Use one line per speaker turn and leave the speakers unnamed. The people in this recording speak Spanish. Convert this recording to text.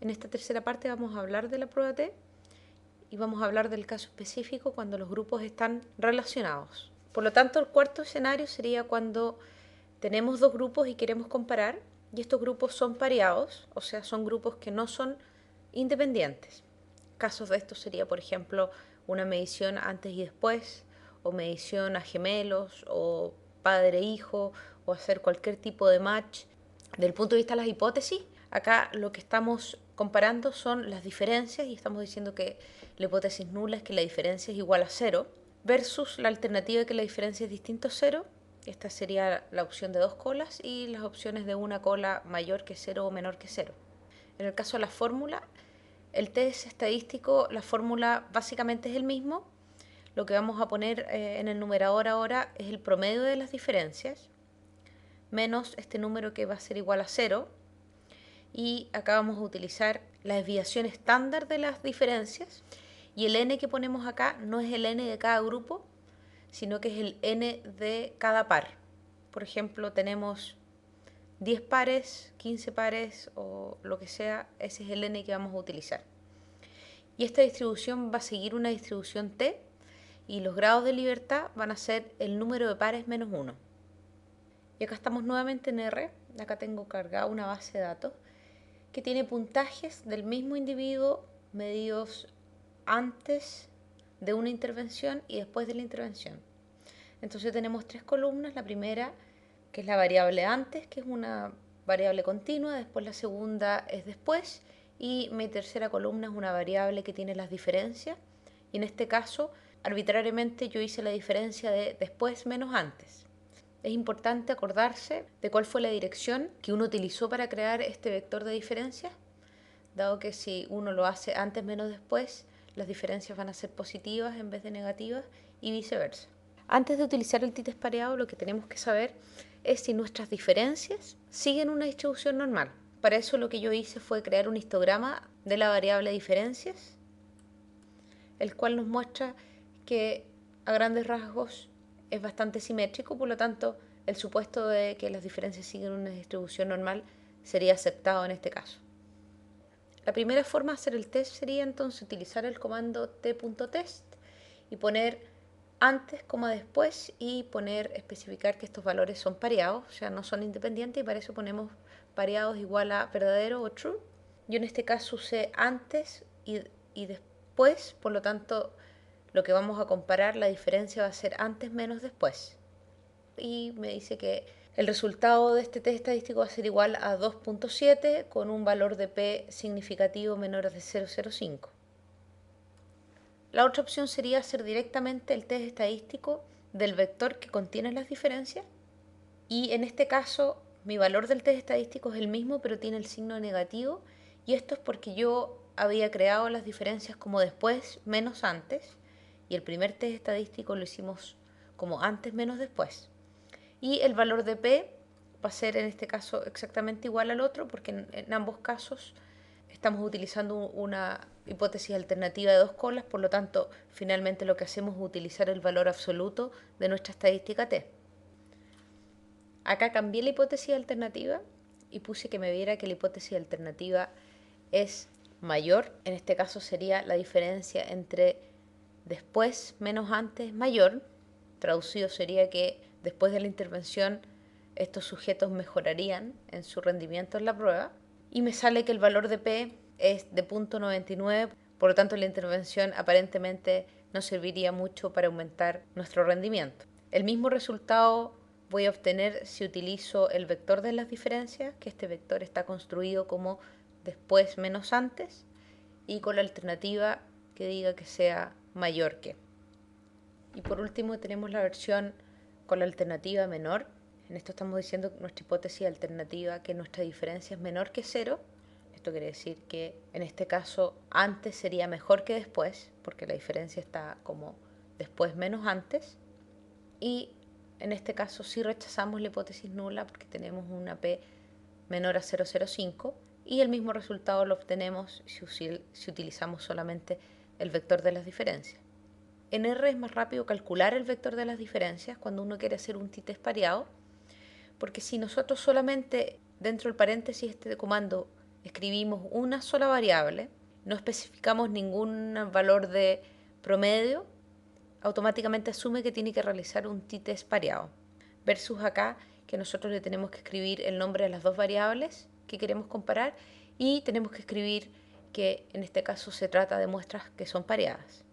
En esta tercera parte vamos a hablar de la prueba T y vamos a hablar del caso específico cuando los grupos están relacionados. Por lo tanto, el cuarto escenario sería cuando tenemos dos grupos y queremos comparar, y estos grupos son pareados, o sea, son grupos que no son independientes. Casos de esto sería, por ejemplo, una medición antes y después, o medición a gemelos, o padre-hijo, o hacer cualquier tipo de match. Del punto de vista de las hipótesis, acá lo que estamos comparando son las diferencias y estamos diciendo que la hipótesis nula es que la diferencia es igual a cero, versus la alternativa de que la diferencia es distinto a cero. Esta sería la opción de dos colas y las opciones de una cola mayor que cero o menor que cero. En el caso de la fórmula, el test estadístico, la fórmula básicamente es el mismo. Lo que vamos a poner en el numerador ahora es el promedio de las diferencias, menos este número que va a ser igual a cero. Y acá vamos a utilizar la desviación estándar de las diferencias. Y el n que ponemos acá no es el n de cada grupo, sino que es el n de cada par. Por ejemplo, tenemos 10 pares, 15 pares o lo que sea, ese es el n que vamos a utilizar. Y esta distribución va a seguir una distribución t y los grados de libertad van a ser el número de pares menos 1. Y acá estamos nuevamente en R, acá tengo cargada una base de datos que tiene puntajes del mismo individuo medidos antes de una intervención y después de la intervención. Entonces tenemos tres columnas, la primera que es la variable antes, que es una variable continua, después la segunda es después y mi tercera columna es una variable que tiene las diferencias y en este caso arbitrariamente yo hice la diferencia de después menos antes. Es importante acordarse de cuál fue la dirección que uno utilizó para crear este vector de diferencias, dado que si uno lo hace antes menos después, las diferencias van a ser positivas en vez de negativas y viceversa. Antes de utilizar el t-test pareado, lo que tenemos que saber es si nuestras diferencias siguen una distribución normal. Para eso lo que yo hice fue crear un histograma de la variable diferencias, el cual nos muestra que a grandes rasgos es bastante simétrico, por lo tanto el supuesto de que las diferencias siguen una distribución normal sería aceptado en este caso. La primera forma de hacer el test sería entonces utilizar el comando t.test y poner antes, después y especificar que estos valores son pareados, o sea, no son independientes y para eso ponemos pareados igual a verdadero o true. Yo en este caso usé antes y después, por lo tanto lo que vamos a comparar, la diferencia va a ser antes menos después. Y me dice que el resultado de este test estadístico va a ser igual a 2.7 con un valor de p significativo menor de 0.05. La otra opción sería hacer directamente el test estadístico del vector que contiene las diferencias. Y en este caso, mi valor del test estadístico es el mismo, pero tiene el signo negativo. Y esto es porque yo había creado las diferencias como después menos antes. Y el primer test estadístico lo hicimos como antes menos después. Y el valor de P va a ser en este caso exactamente igual al otro, porque en ambos casos estamos utilizando una hipótesis alternativa de dos colas, por lo tanto, finalmente lo que hacemos es utilizar el valor absoluto de nuestra estadística T. Acá cambié la hipótesis alternativa y puse que me viera que la hipótesis alternativa es mayor. En este caso sería la diferencia entre después menos antes mayor. Traducido sería que después de la intervención estos sujetos mejorarían en su rendimiento en la prueba. Y me sale que el valor de P es de 0.99, por lo tanto la intervención aparentemente no serviría mucho para aumentar nuestro rendimiento. El mismo resultado voy a obtener si utilizo el vector de las diferencias, que este vector está construido como después menos antes, y con la alternativa que diga que sea mayor que. Y por último tenemos la versión con la alternativa menor. En esto estamos diciendo que nuestra hipótesis alternativa que nuestra diferencia es menor que 0. Esto quiere decir que en este caso antes sería mejor que después, porque la diferencia está como después menos antes. Y en este caso sí rechazamos la hipótesis nula porque tenemos una P menor a 0.05 y el mismo resultado lo obtenemos si utilizamos solamente el vector de las diferencias. En R es más rápido calcular el vector de las diferencias cuando uno quiere hacer un t-test pareado, porque si nosotros solamente dentro del paréntesis este comando escribimos una sola variable, no especificamos ningún valor de promedio, automáticamente asume que tiene que realizar un t-test pareado. Versus acá que nosotros le tenemos que escribir el nombre de las dos variables que queremos comparar y tenemos que escribir que en este caso se trata de muestras que son pareadas.